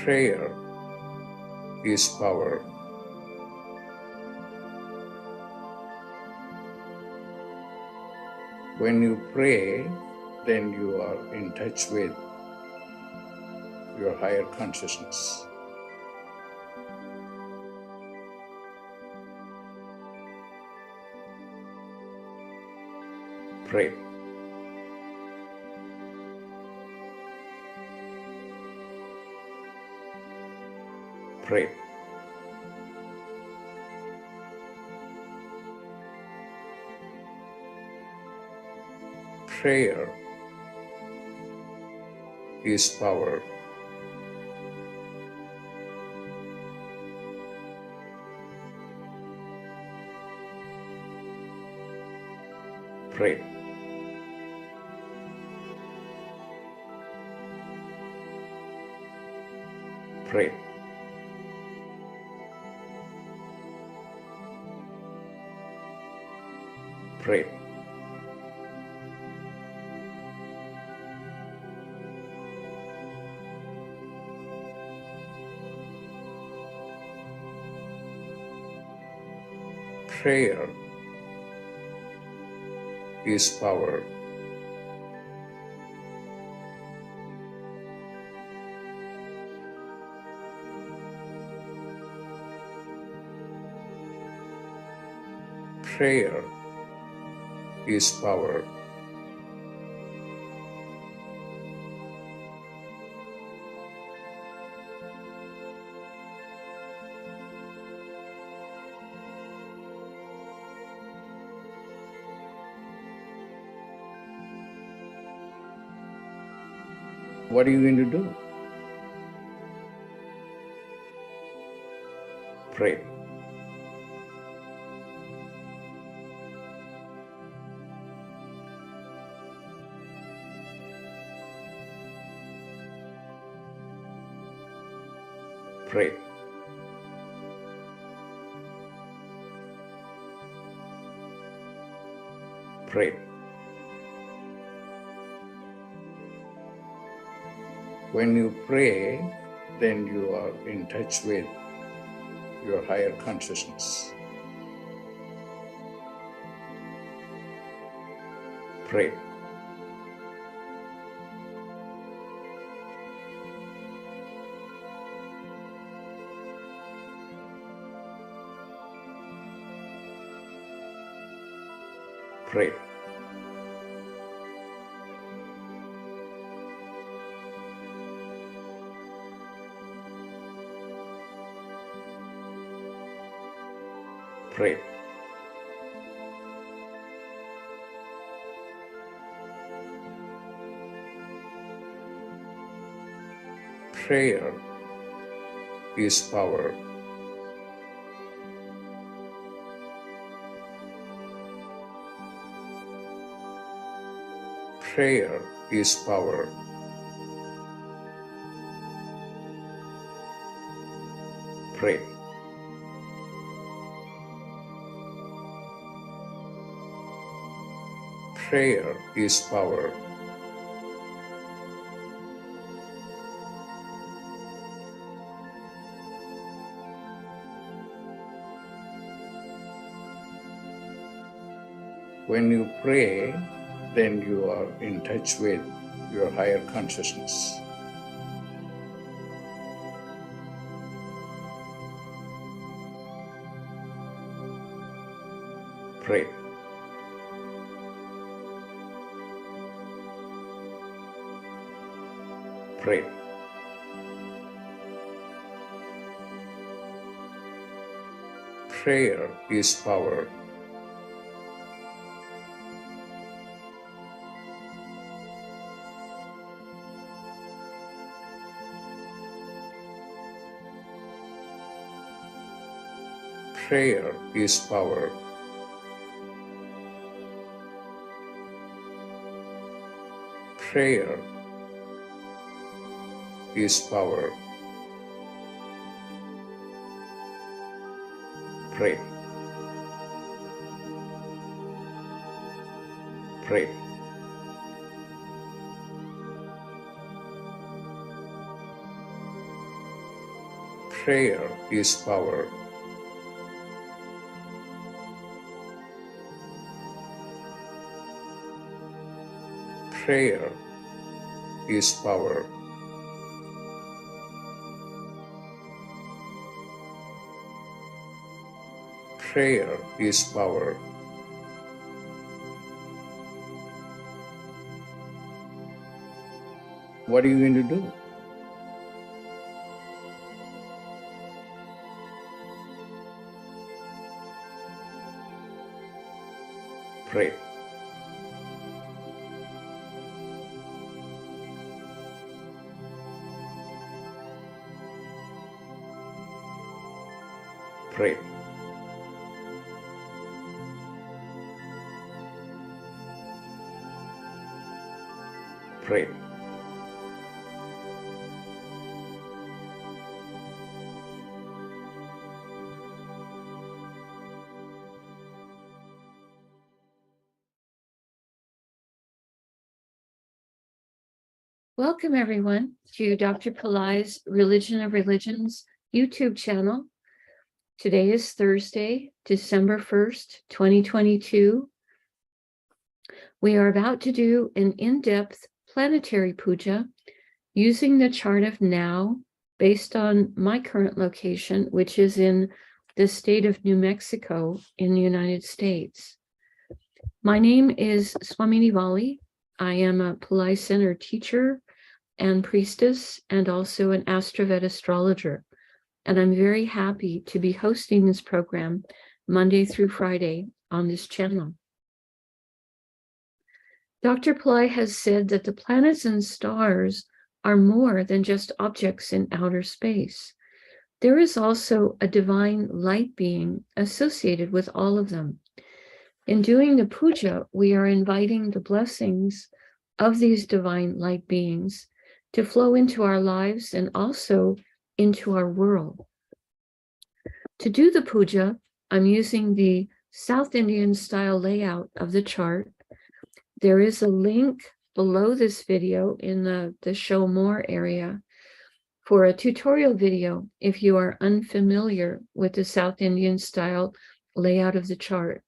Prayer is power. When you pray, then you are in touch with your higher consciousness. Pray. Pray. Prayer is power. Pray. Pray. Pray. Prayer is power. Prayer is power. What are you going to do? Pray. Pray. Pray. When you pray, then you are in touch with your higher consciousness. Pray. Pray. Pray. Prayer is power. Prayer is power. Pray. Prayer is power. When you pray, then you are in touch with your higher consciousness. Pray. Pray. Prayer is power. Prayer is power. Prayer is power. Pray. Pray. Prayer is power. Prayer is power. Prayer is power. What are you going to do? Pray. Pray. Pray. Welcome, everyone, to Dr. Pillai's Religion of Religions YouTube channel. Today is Thursday, December 1st, 2022. We are about to do an in-depth planetary puja using the chart of now based on my current location, which is in the state of New Mexico in the United States. My name is Swamini Valli. I am a Pillai Center teacher and priestess, and also an AstroVed astrologer. And I'm very happy to be hosting this program Monday through Friday on this channel. Dr. Pillai has said that the planets and stars are more than just objects in outer space. There is also a divine light being associated with all of them. In doing the puja, we are inviting the blessings of these divine light beings to flow into our lives and also into our world. To do the puja, I'm using the South Indian style layout of the chart. There is a link below this video in the show more area for a tutorial video if you are unfamiliar with the South Indian style layout of the chart.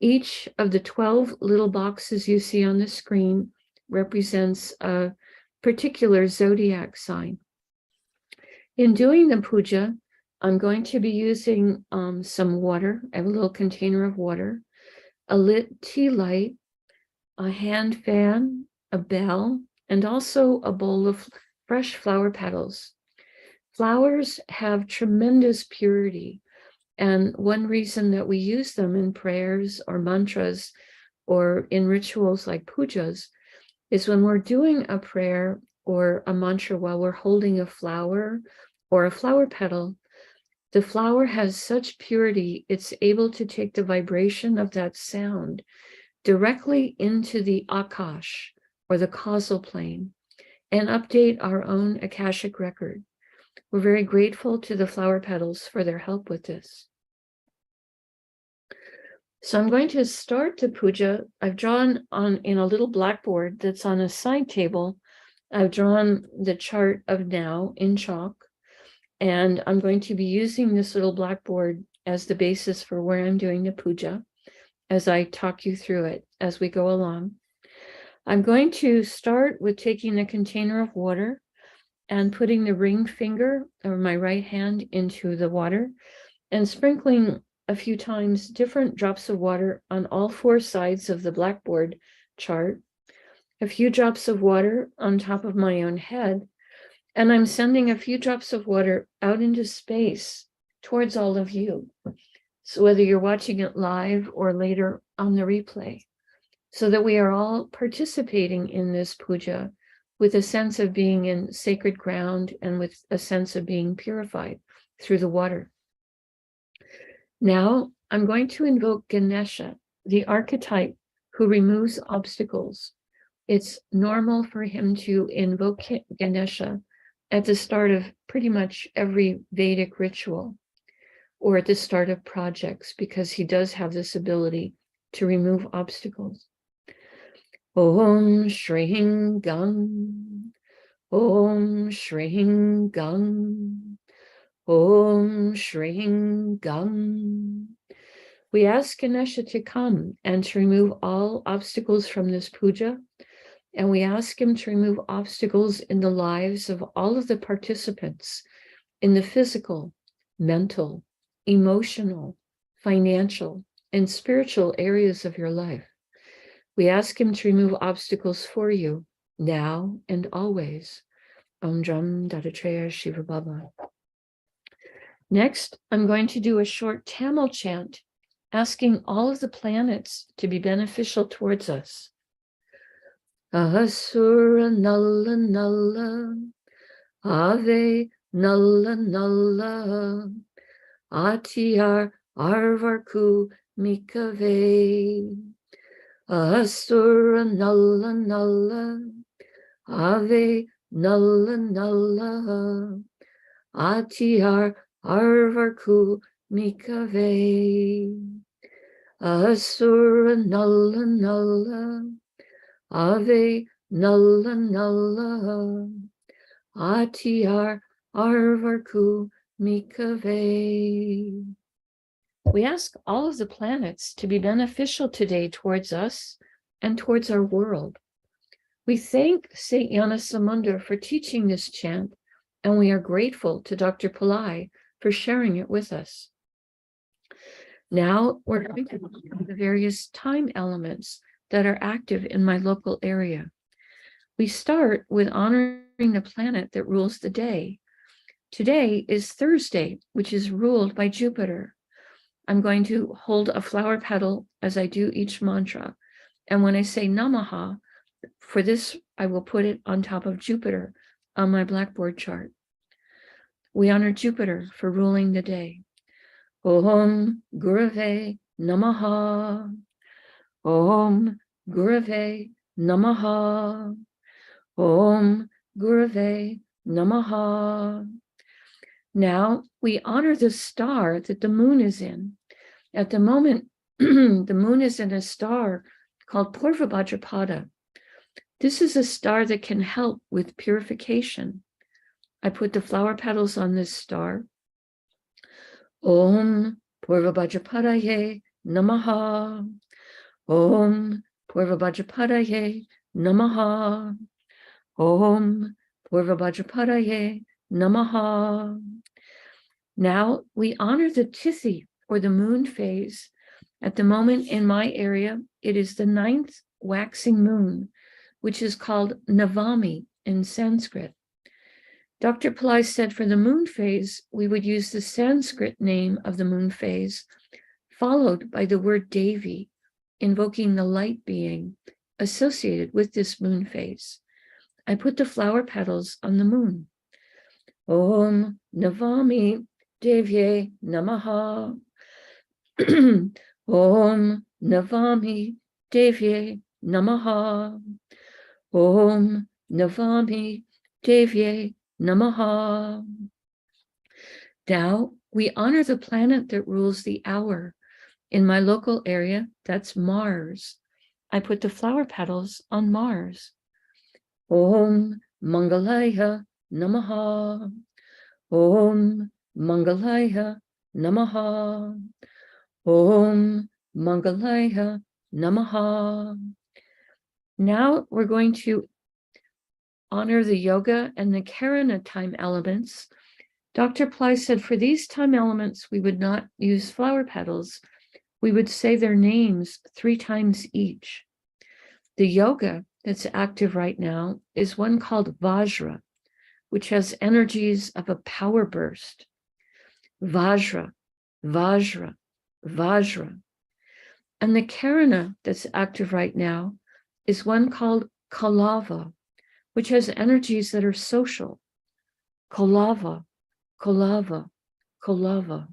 Each of the 12 little boxes you see on the screen represents a particular zodiac sign. In doing the puja, I'm going to be using some water. I have a little container of water, a lit tea light, a hand fan, a bell, and also a bowl of fresh flower petals. Flowers have tremendous purity, and one reason that we use them in prayers or mantras or in rituals like pujas is when we're doing a prayer or a mantra while we're holding a flower or a flower petal, the flower has such purity, it's able to take the vibration of that sound directly into the akash, or the causal plane, and update our own akashic record. We're very grateful to the flower petals for their help with this. So I'm going to start the puja. I've drawn in a little blackboard that's on a side table. I've drawn the chart of now in chalk, and I'm going to be using this little blackboard as the basis for where I'm doing the puja as I talk you through it as we go along. I'm going to start with taking a container of water and putting the ring finger of my right hand into the water and sprinkling a few times different drops of water on all four sides of the blackboard chart, a few drops of water on top of my own head, and I'm sending a few drops of water out into space towards all of you. So whether you're watching it live or later on the replay, so that we are all participating in this puja with a sense of being in sacred ground and with a sense of being purified through the water. Now, I'm going to invoke Ganesha, the archetype who removes obstacles. It's normal for him to invoke Ganesha at the start of pretty much every Vedic ritual or at the start of projects, because he does have this ability to remove obstacles. Om Shri Gam, Om Shri Gam, Om Shring Gam. We ask Ganesha to come and to remove all obstacles from this puja. And we ask him to remove obstacles in the lives of all of the participants in the physical, mental, emotional, financial, and spiritual areas of your life. We ask him to remove obstacles for you now and always. Om Dram Dattatreya Shiva Baba. Next, I'm going to do a short Tamil chant, asking all of the planets to be beneficial towards us. Asura Nalla Nalla, Ave Nalla Nalla, Atiyar Arvarku Mikave. Asura Nalla Nalla, Ave Nalla Nalla, Atiyar Arvarku Mikave. Asura Nalla Nalla, Ave Nalla Nalla, Atiyar Arvarku Mikave. We ask all of the planets to be beneficial today towards us and towards our world. We thank Saint Yanasamundar for teaching this chant, and we are grateful to Dr. Pillai for sharing it with us. Now we're going to look at the various time elements that are active in my local area. We start with honoring the planet that rules the day. Today is Thursday, which is ruled by Jupiter. I'm going to hold a flower petal as I do each mantra. And when I say Namaha, for this, I will put it on top of Jupiter on my blackboard chart. We honor Jupiter for ruling the day. Om Gurave Namaha. Om Gurave Namaha. Om Gurave Namaha. Now we honor the star that the moon is in. At the moment, the moon is in a star called Purva Bhadrapada. This is a star that can help with purification. I put the flower petals on this star. Om Purva Bhadrapadaye Namaha. Om Purva Bhadrapadaye Namaha. Om Purva Bhadrapadaye Namaha. Now we honor the Tithi, or the moon phase. At the moment in my area, it is the 9th waxing moon, which is called Navami in Sanskrit. Dr. Pillai said for the moon phase, we would use the Sanskrit name of the moon phase, followed by the word Devi, invoking the light being associated with this moon phase. I put the flower petals on the moon. Om Navami Devye Namaha. Om Navami Devye Namaha. Om Navami Devye Namaha. Now we honor the planet that rules the hour. In my local area, that's Mars. I put the flower petals on Mars. Om Mangalaya Namaha. Om Mangalaya Namaha. Om Mangalaya Namaha. Now we're going to honor the yoga and the Karana time elements. Dr. Pillai said for these time elements, we would not use flower petals. We would say their names 3 times each. The yoga that's active right now is one called Vajra, which has energies of a power burst. Vajra, Vajra, Vajra. And the Karana that's active right now is one called Kalava, which has energies that are social. Kalava, Kalava, Kalava.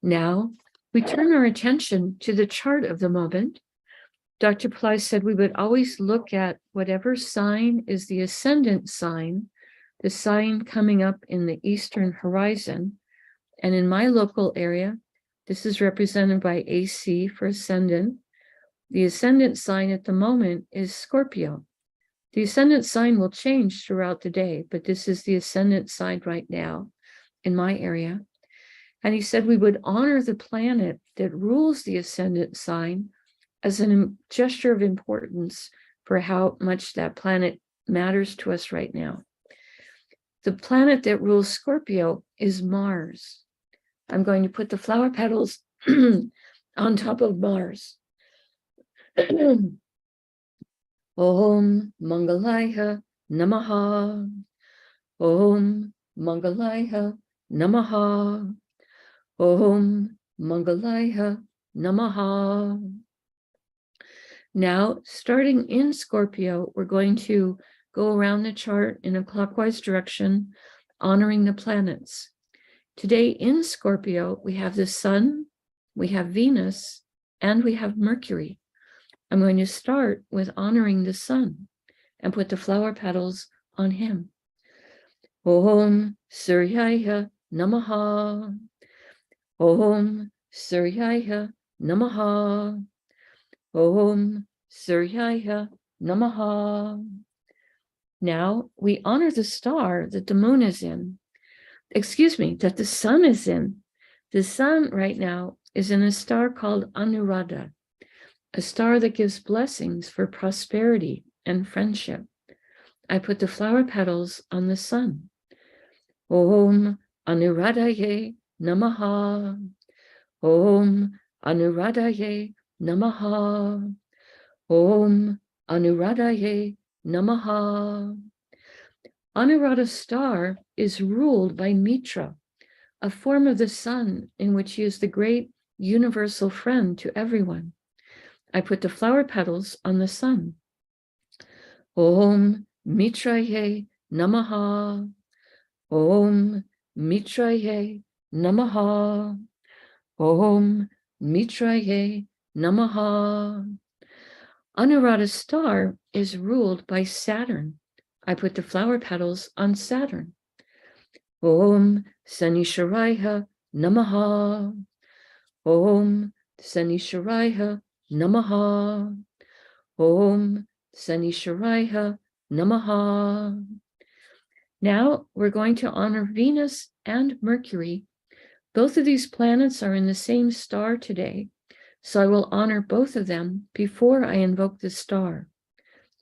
Now, we turn our attention to the chart of the moment. Dr. Pillai said we would always look at whatever sign is the ascendant sign, the sign coming up in the eastern horizon. And in my local area, this is represented by AC for ascendant. The ascendant sign at the moment is Scorpio. The ascendant sign will change throughout the day, but this is the ascendant sign right now. in my area. And he said we would honor the planet that rules the ascendant sign as a gesture of importance for how much that planet matters to us right now. The planet that rules Scorpio is Mars. I'm going to put the flower petals on top of Mars. Om Mangalaya Namaha. Om Mangalaya Namaha. Om Mangalaya Namaha. Now, starting in Scorpio, we're going to go around the chart in a clockwise direction, honoring the planets. Today in Scorpio, we have the Sun, we have Venus, and we have Mercury. I'm going to start with honoring the Sun and put the flower petals on him. Om Suryaya Namaha. Om Suryaya Namaha. Om Suryaya Namaha. Now we honor the star that the moon is in. Excuse me, that the sun is in. The sun right now is in a star called Anuradha, a star that gives blessings for prosperity and friendship. I put the flower petals on the sun. Om Anuradhaye Namaha. Om Anuradhaye Namaha. Om Anuradhaye Namaha. Anuradha star is ruled by Mitra, a form of the sun in which he is the great universal friend to everyone. I put the flower petals on the sun. Om Mitraye Namaha. Om Mitraye Namaha. Om Mitraye Namaha. Anuradha star is ruled by Saturn. I put the flower petals on Saturn. Om Sanisharaya Namaha. Om Sanisharaya Namaha. Om Sanisharaya Namaha. Now we're going to honor Venus and Mercury. Both of these planets are in the same star today, so I will honor both of them before I invoke the star.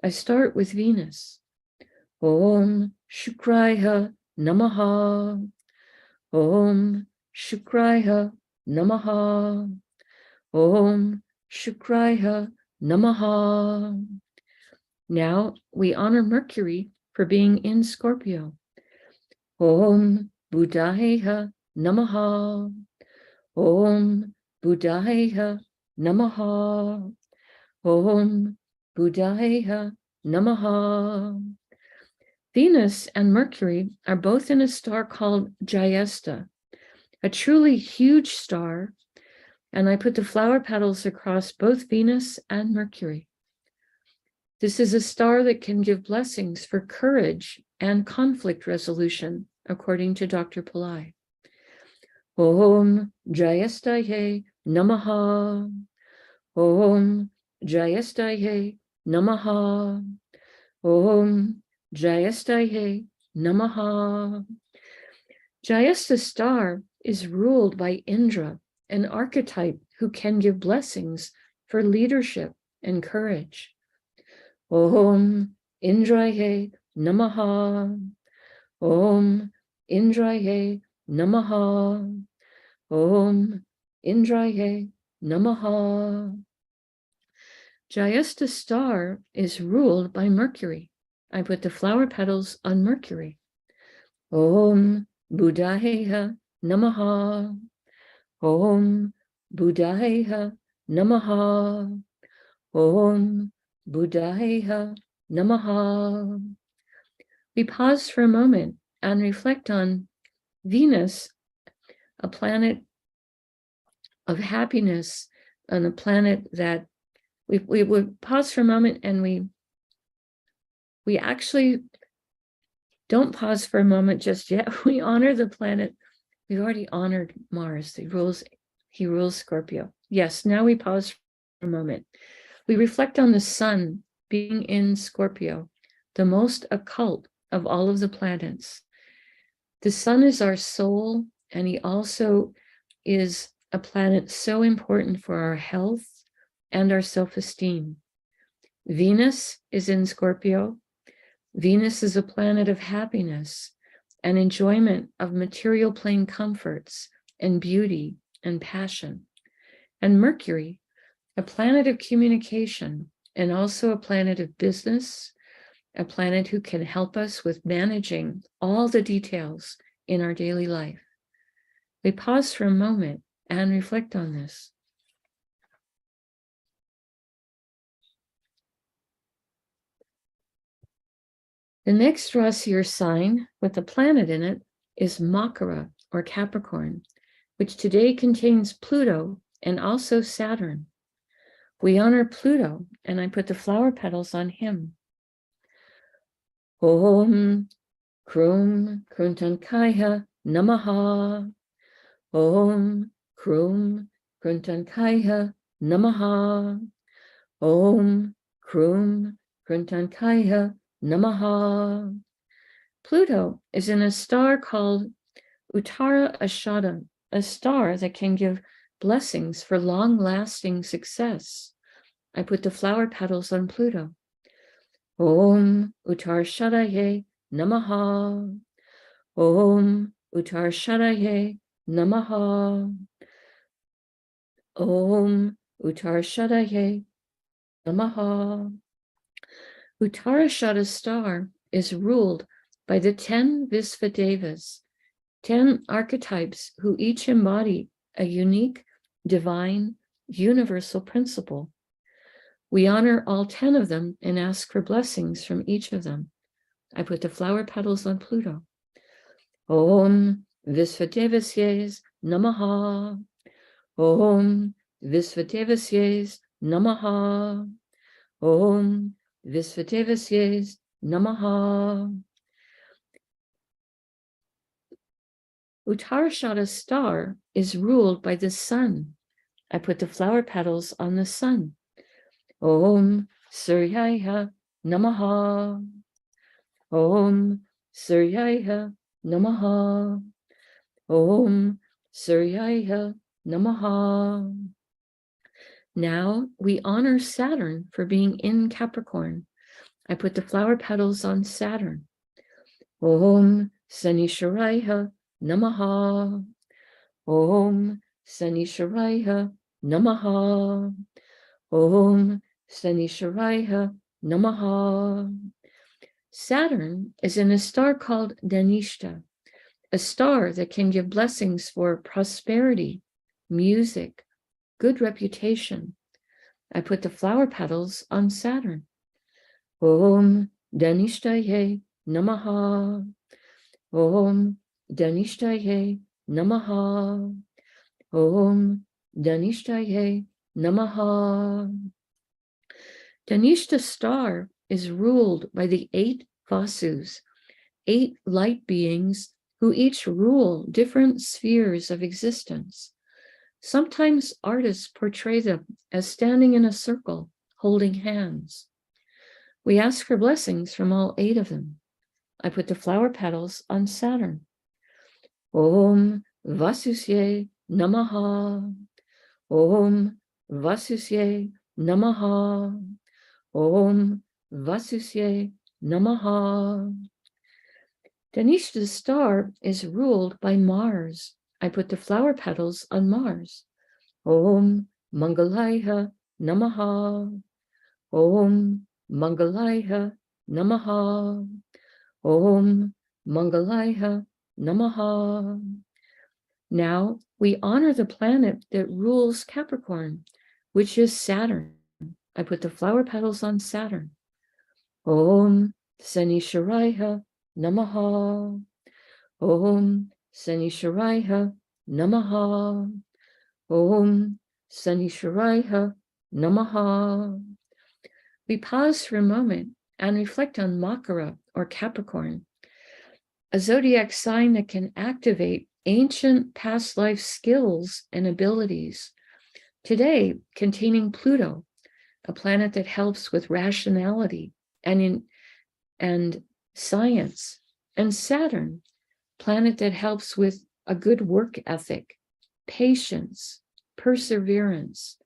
I start with Venus. Om Shukraya Namaha. Om Shukraya Namaha. Om Shukraya Namaha. Now we honor Mercury for being in Scorpio. Om Buddhaya Namaha. Om Buddhaya Namaha. Om Buddhaya Namaha. Venus and Mercury are both in a star called Jayesta, a truly huge star, and I put the flower petals across both Venus and Mercury. This is a star that can give blessings for courage and conflict resolution, according to Dr. Pillai. Om Jayestaye Namaha. Om Jayestaye Namaha. Om Jayestaye Namaha. Jayesta star is ruled by Indra, an archetype who can give blessings for leadership and courage. Om Indraye Namaha. Om Indraye Namaha. Om Indraye Namaha. Jayesta star is ruled by Mercury. I put the flower petals on Mercury. Om Buddhaya Namaha. Om Buddhaya Namaha. Om Buddhaya Namaha. We pause for a moment and reflect on Venus, a planet of happiness, and a planet that we would pause for a moment, and we actually don't pause for a moment just yet. We honor the planet. We've already honored Mars. He rules Scorpio. Yes, now we pause for a moment. We reflect on the sun being in Scorpio, the most occult of all of the planets. The sun is our soul, and he also is a planet so important for our health and our self-esteem. Venus is in Scorpio. Venus is a planet of happiness and enjoyment of material plane comforts and beauty and passion. And Mercury, a planet of communication and also a planet of business, a planet who can help us with managing all the details in our daily life. We pause for a moment and reflect on this. The next Rasi or sign with a planet in it is Makara or Capricorn, which today contains Pluto and also Saturn. We honor Pluto, and I put the flower petals on him. Om Krum Kruntankaya Namaha. Om Krum Kruntankaya Namaha. Om Krum Kruntankaya Namaha. Pluto is in a star called Uttara Ashada, a star that can give blessings for long-lasting success. I put the flower petals on Pluto. Om Uttarshadaye Namaha. Om Uttarshadaye Namaha. Om Uttarshadaye Namaha. Uttarashada star is ruled by the 10 Visvadevas, 10 archetypes who each embody a unique, divine, universal principle. We honor all 10 of them and ask for blessings from each of them. I put the flower petals on Pluto. Om Visvadevasye Namaha. Om Visvadevasye Namaha. Om Visvadevasye Namaha. Uttarashada star is ruled by the sun. I put the flower petals on the sun. Om Suryaya Namaha. Om Suryaya Namaha. Om Suryaya Namaha. Now we honor Saturn for being in Capricorn. I put the flower petals on Saturn. Om Sanisharaya Namaha. Om Sanisharaya Namaha. Om Sanisharaya Namaha. Saturn is in a star called Dhanishta, a star that can give blessings for prosperity, music, good reputation. I put the flower petals on Saturn. Om Dhanishtaye Namaha. Om Dhanishtaye Namaha. Om Dhanishtaye Namaha. Dhanishta star is ruled by the 8 Vasus, 8 light beings who each rule different spheres of existence. Sometimes artists portray them as standing in a circle, holding hands. We ask for blessings from all 8 of them. I put the flower petals on Saturn. Om Vasusye Namaha. Om Vasusye Namaha. Om Vasusye Namaha. Dhanishta star is ruled by Mars. I put the flower petals on Mars. Om Mangalaya Namaha. Om Mangalaya Namaha. Om Mangalaya Namaha. Now we honor the planet that rules Capricorn, which is Saturn. I put the flower petals on Saturn. Om Sanisharaya Namaha. Om Sanisharaya Namaha. Om Sanisharaya Namaha. We pause for a moment and reflect on Makara or Capricorn, a zodiac sign that can activate ancient past life skills and abilities. Today, containing Pluto, a planet that helps with rationality and science, and Saturn, planet that helps with a good work ethic, patience, perseverance,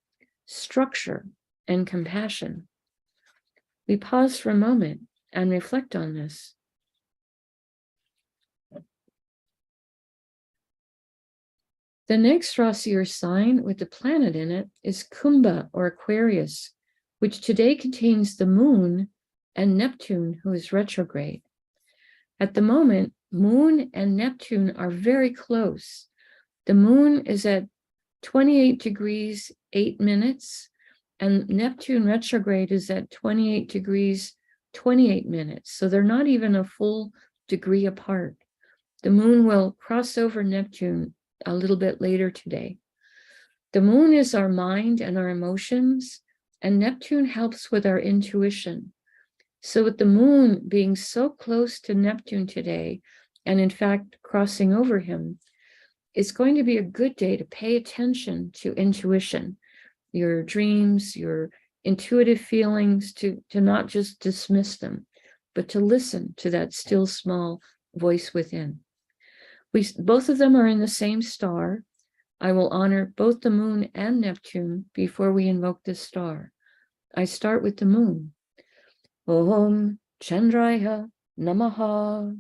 structure, and compassion. We pause for a moment and reflect on this. The next Rasi or sign with the planet in it is Kumbha or Aquarius, which today contains the moon and Neptune, who is retrograde. At the moment, moon and Neptune are very close. The moon is at 28 degrees, 8 minutes, and Neptune retrograde is at 28 degrees, 28 minutes. So they're not even a full degree apart. The moon will cross over Neptune a little bit later today. The moon is our mind and our emotions, and Neptune helps with our intuition. So with the moon being so close to Neptune today, and in fact crossing over him, it's going to be a good day to pay attention to intuition, your dreams, your intuitive feelings, to not just dismiss them, but to listen to that still small voice within. Both of them are in the same star. I will honor both the moon and Neptune before we invoke the star. I start with the moon. Om Chandraya Namaha.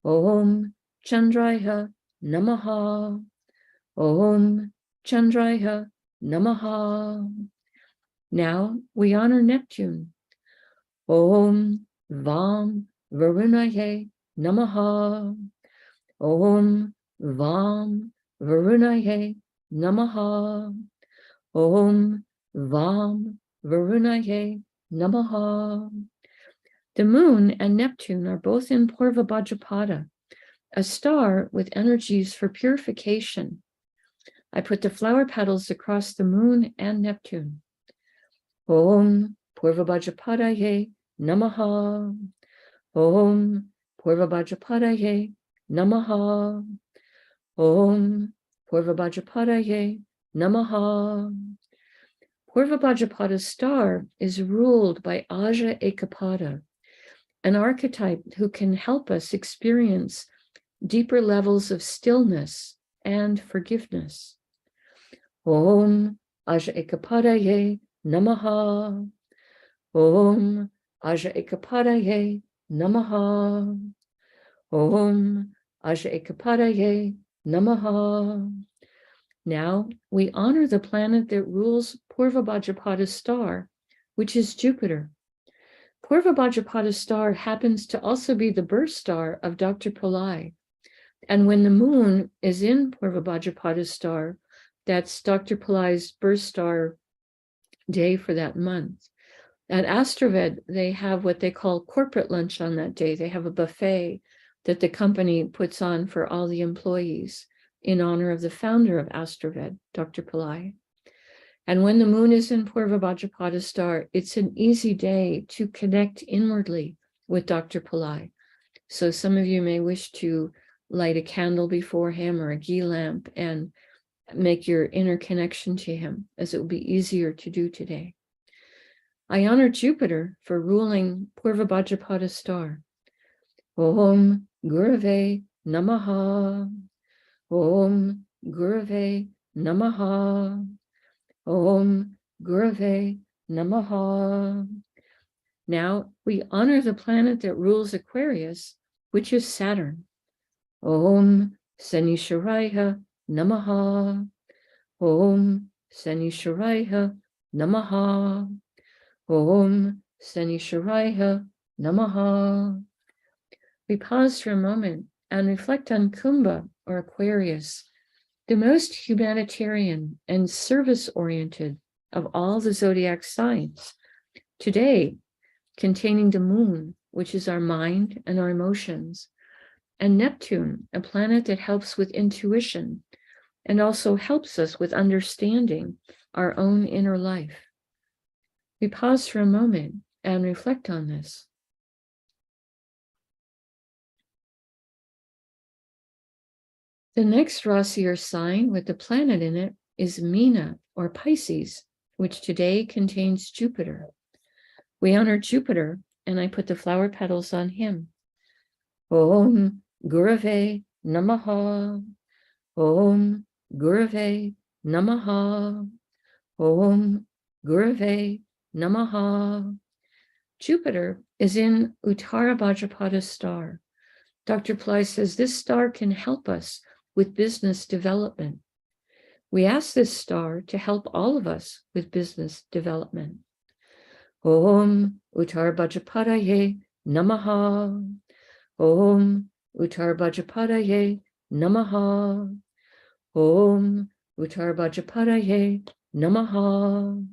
Om Chandraya Namaha. Om Chandraya Namaha. Now we honor Neptune. Om Vam Varunaye Namaha. Om Vam Varunaye Namaha. Om Vam Varunaye Namaha. The moon and Neptune are both in Purva Bhadrapada, a star with energies for purification. I put the flower petals across the moon and Neptune. Om Purva Bhadrapadaye Namaha. Om Purva Bhadrapadaye Namaha. Om Purva Bhadrapadaye Namaha. Purva Bhadrapada star is ruled by Aja Ekapada, an archetype who can help us experience deeper levels of stillness and forgiveness. Om Aja Ekapadaye Namaha. Om Aja Ekapadaye Namaha. Om Aja Ekapadaye Namaha. Now we honor the planet that rules Purva Bhadrapada star, which is Jupiter. Purva Bhadrapada star happens to also be the birth star of Dr. Pillai. And when the moon is in Purva Bhadrapada star, that's Dr. Pillai's birth star day for that month. At AstroVed, they have what they call corporate lunch on that day. They have a buffet that the company puts on for all the employees in honor of the founder of AstroVed, Dr. Pillai. And when the moon is in Purva Bhadrapada star, it's an easy day to connect inwardly with Dr. Pillai. So some of you may wish to light a candle before him or a ghee lamp and make your inner connection to him, as it will be easier to do today. I honor Jupiter for ruling Purva Bhadrapada star. Om Gurave Namaha. Om Gurave Namaha. Om Gurave Namaha. Now we honor the planet that rules Aquarius, which is Saturn. Om Sanisharaya Namaha. Om Sanisharaya Namaha. Om Sanisharaya Namaha. We pause for a moment and reflect on Kumbha or Aquarius, the most humanitarian and service-oriented of all the zodiac signs. Today, containing the moon, which is our mind and our emotions, and Neptune, a planet that helps with intuition and also helps us with understanding our own inner life. We pause for a moment and reflect on this. The next Rasi or sign with the planet in it is Meena or Pisces, which today contains Jupiter. We honor Jupiter, and I put the flower petals on him. Om Gurave Namaha. Om Gurave Namaha. Om Gurave Namaha. Jupiter is in Uttara Bhadrapada star. Dr. Pillai says this star can help us with business development. We ask this star to help all of us with business development. Om Uttara Bhadrapadaye Namaha. Om Uttara Bhadrapadaye Namaha. Om Uttara Bhadrapadaye Namaha.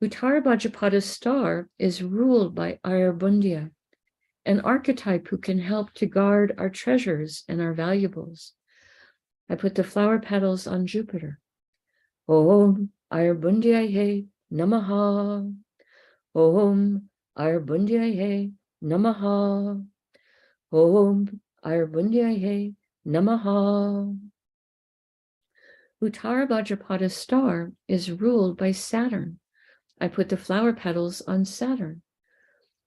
Uttara Bhadrapada star is ruled by Ayarbundya, an archetype who can help to guard our treasures and our valuables. I put the flower petals on Jupiter. Om Ayarbundyaye Namaha. Om Ayarbundyaye Namaha. Om Ayarbundyaye Namaha. Uttara Bhadrapada star is ruled by Saturn. I put the flower petals on Saturn.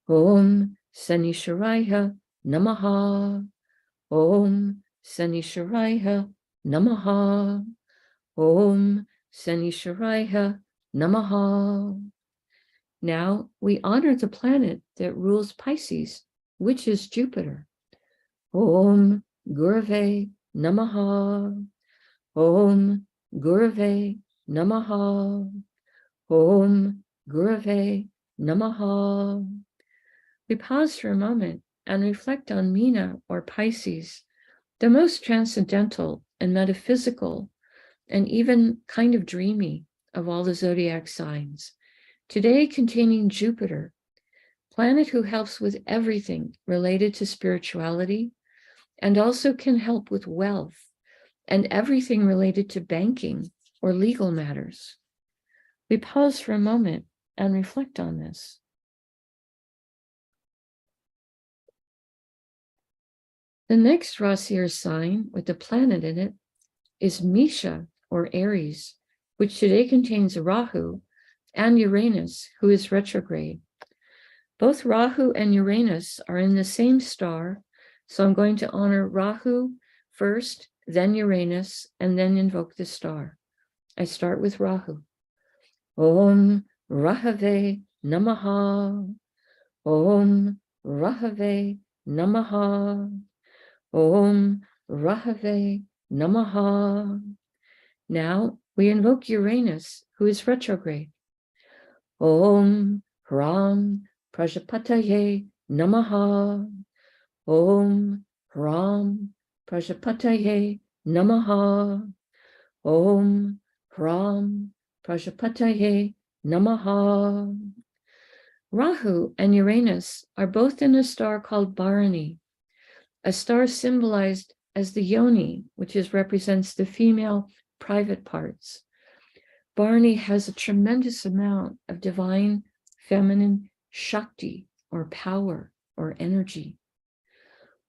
Om Sanisharaya Namaha. Om Sanisharaya Namaha. Om Sanisharaya Namaha. Now we honor the planet that rules Pisces, which is Jupiter. Om Gurave Namaha. Om Gurave Namaha. Om Gurave Namaha. We pause for a moment and reflect on Meena or Pisces, the most transcendental and metaphysical and even kind of dreamy of all the zodiac signs. Today containing Jupiter, planet who helps with everything related to spirituality and also can help with wealth and everything related to banking or legal matters. We pause for a moment and reflect on this. The next Rasi or sign with the planet in it is Misha or Aries, which today contains Rahu and Uranus, who is retrograde. Both Rahu and Uranus are in the same star, so I'm going to honor Rahu first, then Uranus, and then invoke the star. I start with Rahu. Om Rahave Namaha. Om Rahave Namaha. Om Rahave Namaha. Now we invoke Uranus, who is retrograde. Om Ram Prajapataye Namaha. Om Ram Prajapataye Namaha. Om Ram Prajapataye Namaha. Rahu and Uranus are both in a star called Bharani, a star symbolized as the yoni, which represents the female private parts. Bharani has a tremendous amount of divine feminine Shakti or power or energy.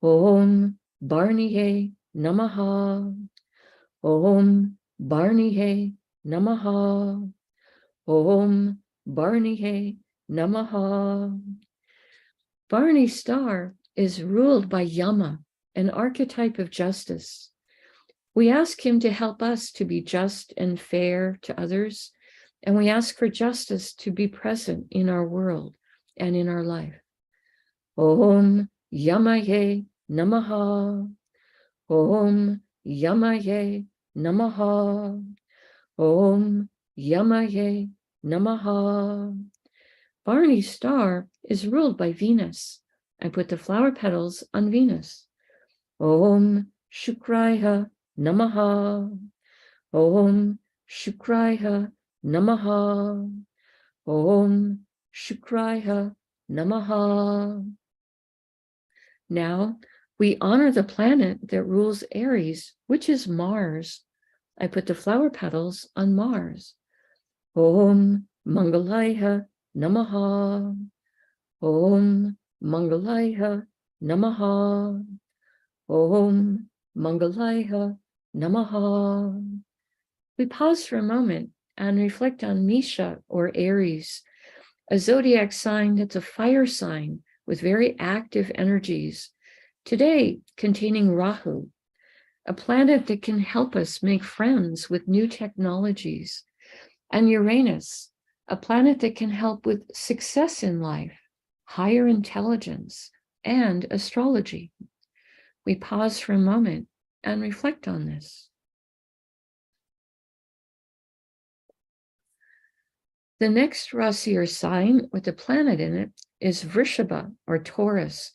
Om Bharaniye Namaha. Om Bharaniye Namaha. Om Bharaniye Namaha. Bharani star is ruled by Yama, an archetype of justice. We ask him to help us to be just and fair to others, and we ask for justice to be present in our world and in our life. Om Yamaye Namaha. Om Yamaye Namaha. Om Yamaye Namaha. Bharani star is ruled by Venus. I put the flower petals on Venus. Om Shukraya Namaha. Om Shukraya Namaha. Om Shukraya Namaha. Now we honor the planet that rules Aries, which is Mars. I put the flower petals on Mars. Om Mangalaya Namaha. Om Mangalaya Namaha. Om Mangalaya Namaha. We pause for a moment and reflect on Misha or Aries, a zodiac sign that's a fire sign with very active energies, today containing Rahu, a planet that can help us make friends with new technologies, and Uranus, a planet that can help with success in life, higher intelligence, and astrology. We pause for a moment and reflect on this. The next Rasi or sign with a planet in it is Vrishabha or Taurus,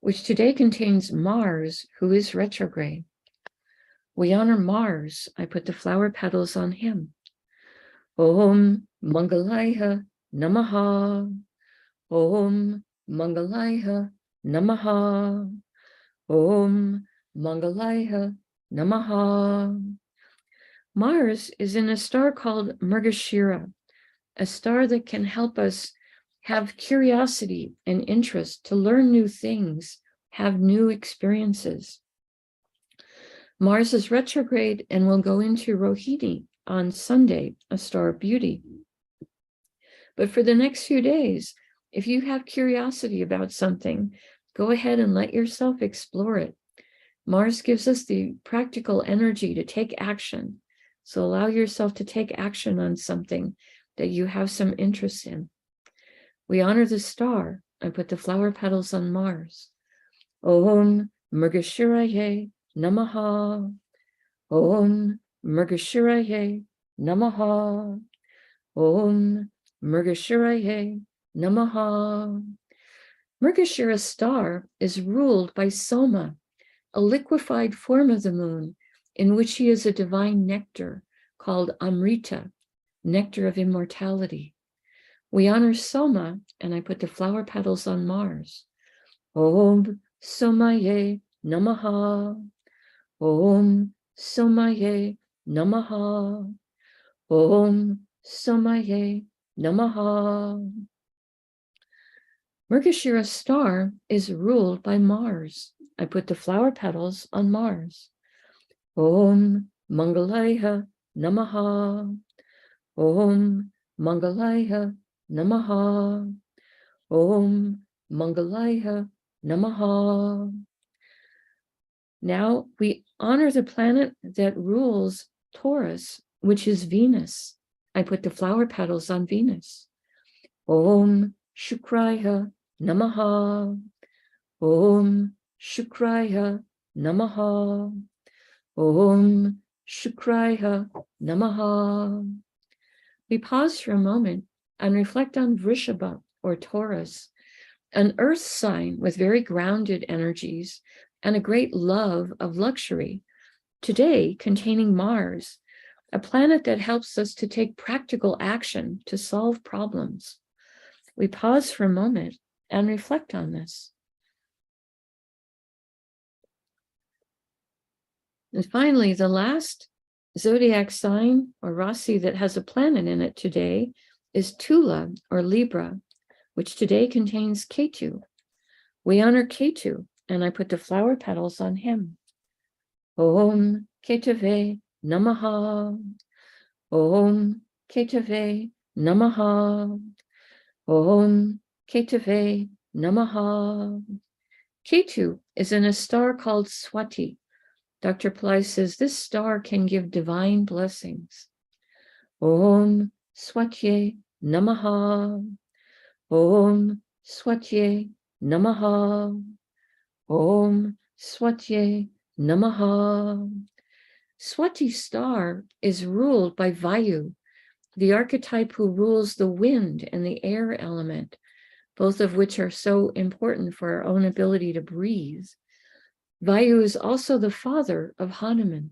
which today contains Mars, who is retrograde. We honor Mars. I put the flower petals on him. Om Mangalaya Namaha. Om Mangalaya Namaha. Om Mangalaya Namaha. Mars is in a star called Mrgashira, a star that can help us have curiosity and interest to learn new things, have new experiences. Mars is retrograde and will go into Rohini on Sunday, a star of beauty. But for the next few days, if you have curiosity about something, go ahead and let yourself explore it. Mars gives us the practical energy to take action. So allow yourself to take action on something that you have some interest in. We honor the star. I put the flower petals on Mars. Om Mrgashiraye Namaha. Om Mrgashiraye Namaha. Om Mrgashiraye Namaha. Mrgashira star is ruled by Soma, a liquefied form of the moon, in which he is a divine nectar called Amrita, nectar of immortality. We honor Soma, and I put the flower petals on Mars. Om Somaye Namaha. Om Somaye Namaha. Om Somaye Namaha. Mrgashira star is ruled by Mars. I put the flower petals on Mars. Om Mangalaya Namaha. Om Mangalaya Namaha. Om Mangalaya Namaha. Now we honor the planet that rules Taurus, which is Venus. I put the flower petals on Venus. Om Shukraya Namaha. Om Shukraya Namaha. Om Shukraya Namaha. We pause for a moment and reflect on Vrishabha or Taurus, an earth sign with very grounded energies and a great love of luxury, today containing Mars, a planet that helps us to take practical action to solve problems. We pause for a moment and reflect on this. And finally, the last zodiac sign or Rasi that has a planet in it today is Tula or Libra, which today contains Ketu. We honor Ketu, and I put the flower petals on him. Om Ketave Namaha. Om Ketave Namaha. Om Ketave Namaha. Ketu is in a star called Swati. Dr. Pillai says this star can give divine blessings. Om Swatye Namaha. Om Swatye Namaha. Om Swatye Namaha. Swati star is ruled by Vayu, the archetype who rules the wind and the air element, both of which are so important for our own ability to breathe. Vayu is also the father of Hanuman.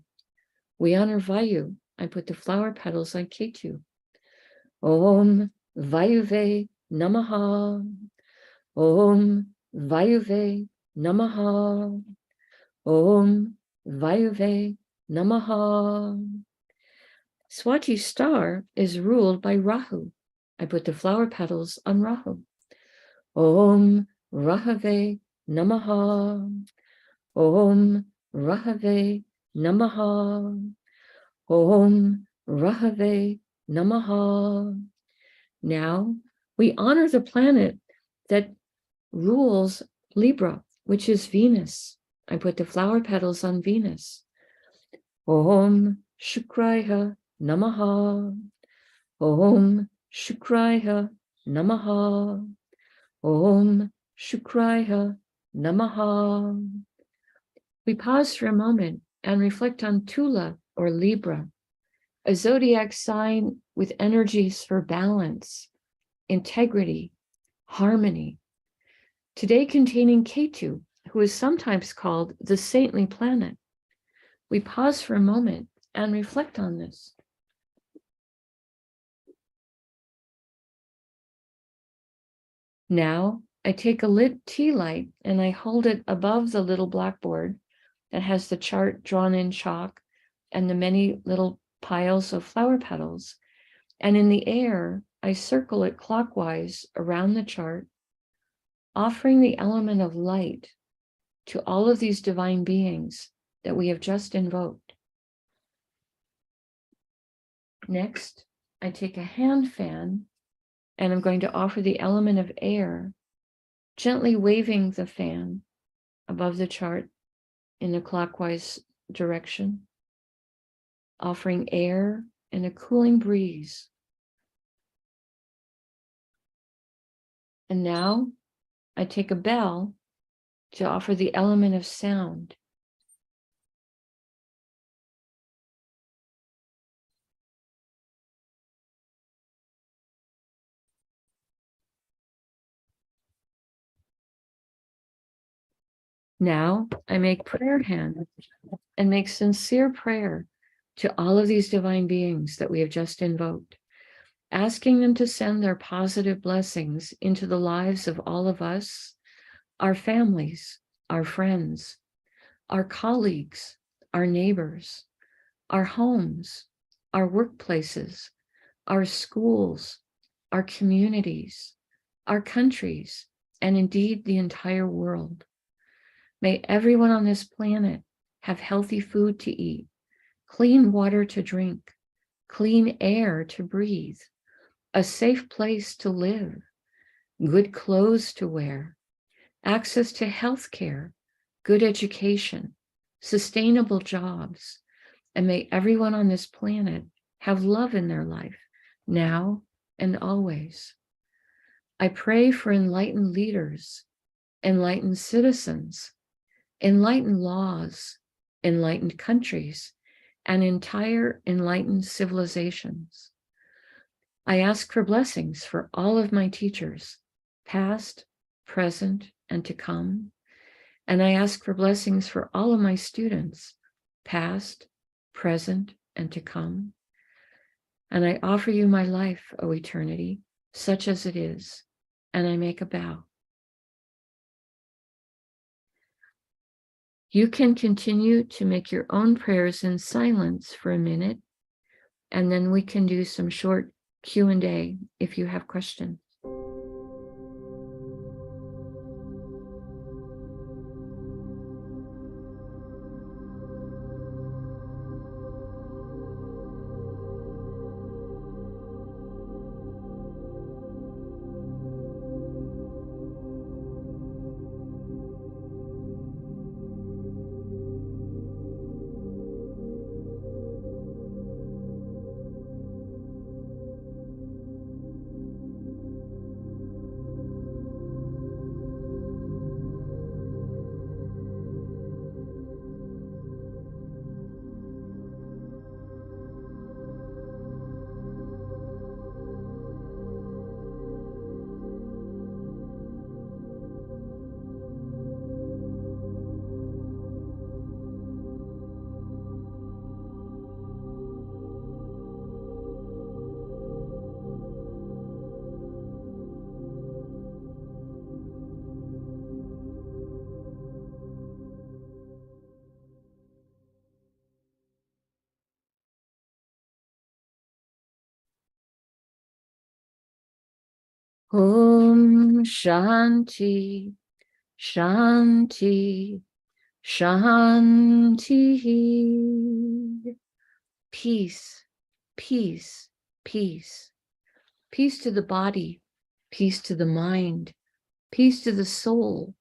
We honor Vayu. I put the flower petals on Ketu. Om Vayuve Namaha. Om Vayuve Namaha. Om Vayuve Namaha. Swati star is ruled by Rahu. I put the flower petals on Rahu. Om Rahave Namaha. Om Rahave Namaha. Om Rahave Namaha. Now we honor the planet that rules Libra, which is Venus. I put the flower petals on Venus. Om Shukraya Namaha. Om Shukraya Namaha. Om Shukraya Namaha. We pause for a moment and reflect on Tula or Libra, a zodiac sign with energies for balance, integrity, harmony. Today containing Ketu, who is sometimes called the saintly planet. We pause for a moment and reflect on this. Now, I take a lit tea light and I hold it above the little blackboard that has the chart drawn in chalk and the many little piles of flower petals. And in the air, I circle it clockwise around the chart, offering the element of light to all of these divine beings that we have just invoked. Next, I take a hand fan and I'm going to offer the element of air, gently waving the fan above the chart in a clockwise direction, offering air and a cooling breeze. And now I take a bell to offer the element of sound. Now I make prayer hands and make sincere prayer to all of these divine beings that we have just invoked, asking them to send their positive blessings into the lives of all of us, our families, our friends, our colleagues, our neighbors, our homes, our workplaces, our schools, our communities, our countries, and indeed the entire world. May everyone on this planet have healthy food to eat, clean water to drink, clean air to breathe, a safe place to live, good clothes to wear, access to health care, good education, sustainable jobs, and may everyone on this planet have love in their life, now and always. I pray for enlightened leaders, enlightened citizens, enlightened laws, enlightened countries, and entire enlightened civilizations. I ask for blessings for all of my teachers, past, present, and to come. And I ask for blessings for all of my students, past, present, and to come. And I offer you my life, O eternity, such as it is, and I make a bow. You can continue to make your own prayers in silence for a minute, and then we can do some short Q&A if you have questions. Om Shanti, Shanti, Shanti. Peace, peace, peace. Peace to the body, peace to the mind, peace to the soul,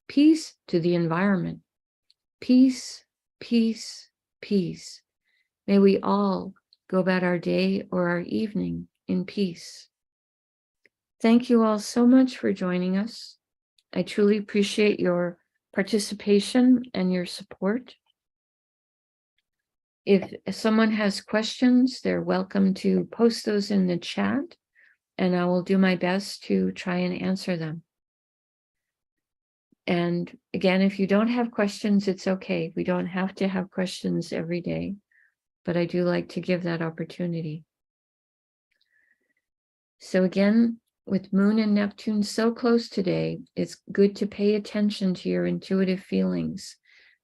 peace to the environment. Peace, peace, peace. May we all go about our day or our evening in peace. Thank you all so much for joining us. I truly appreciate your participation and your support. If someone has questions, they're welcome to post those in the chat, and I will do my best to try and answer them. And again, if you don't have questions, it's okay. We don't have to have questions every day, but I do like to give that opportunity. So again, with Moon and Neptune so close today, it's good to pay attention to your intuitive feelings.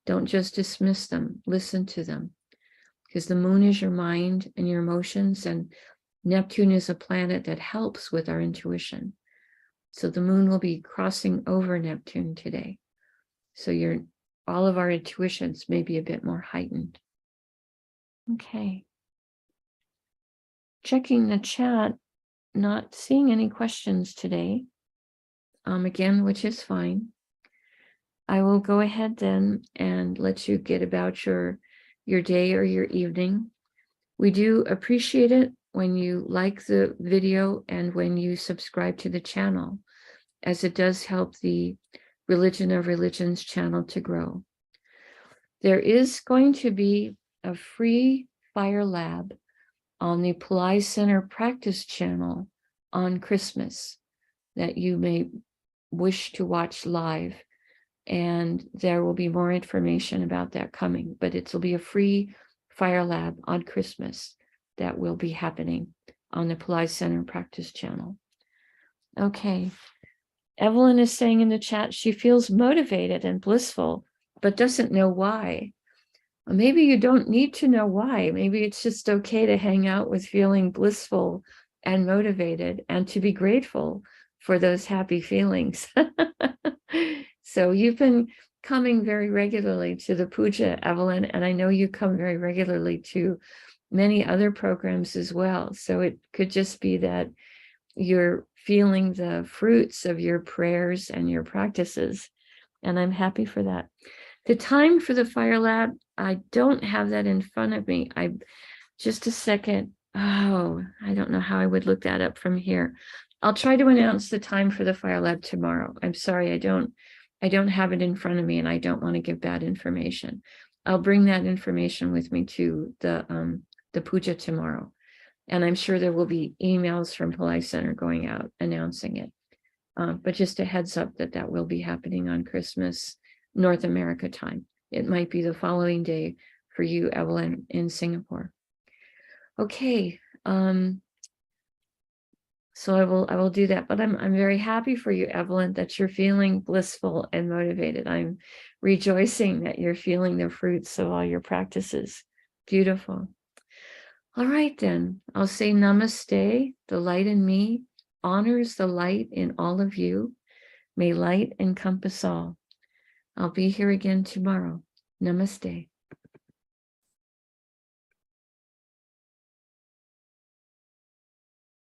Don't just dismiss them, listen to them. Because the moon is your mind and your emotions, and Neptune is a planet that helps with our intuition. So the moon will be crossing over Neptune today. So all of our intuitions may be a bit more heightened. Okay. Checking the chat, not seeing any questions today. Again, which is fine. I will go ahead then and let you get about your day or your evening. We do appreciate it when you like the video and when you subscribe to the channel, as it does help the Religion of Religions channel to grow. There is going to be a free fire lab on the Pillai Center practice channel on Christmas that you may wish to watch live. And there will be more information about that coming, but it'll be a free fire lab on Christmas that will be happening on the Pillai Center practice channel. Okay. Evelyn is saying in the chat, she feels motivated and blissful, but doesn't know why. Well, maybe you don't need to know why. Maybe it's just okay to hang out with feeling blissful and motivated and to be grateful for those happy feelings. So you've been coming very regularly to the puja, Evelyn, and I know you come very regularly to many other programs as well. So it could just be that you're feeling the fruits of your prayers and your practices, and I'm happy for that. The time for the fire lab, I don't have that in front of me. Just a second. Oh, I don't know how I would look that up from here. I'll try to announce the time for the fire lab tomorrow. I'm sorry, I don't have it in front of me, and I don't want to give bad information. I'll bring that information with me to the puja tomorrow. And I'm sure there will be emails from Pillai Center going out announcing it. But just a heads up that will be happening on Christmas, North America time. It might be the following day for you, Evelyn, in Singapore. Okay. So I will do that, but I'm very happy for you, Evelyn, that you're feeling blissful and motivated. I'm rejoicing that you're feeling the fruits of all your practices. Beautiful. All right, then I'll say namaste. The light in me honors the light in all of you. May light encompass all. I'll be here again tomorrow. Namaste.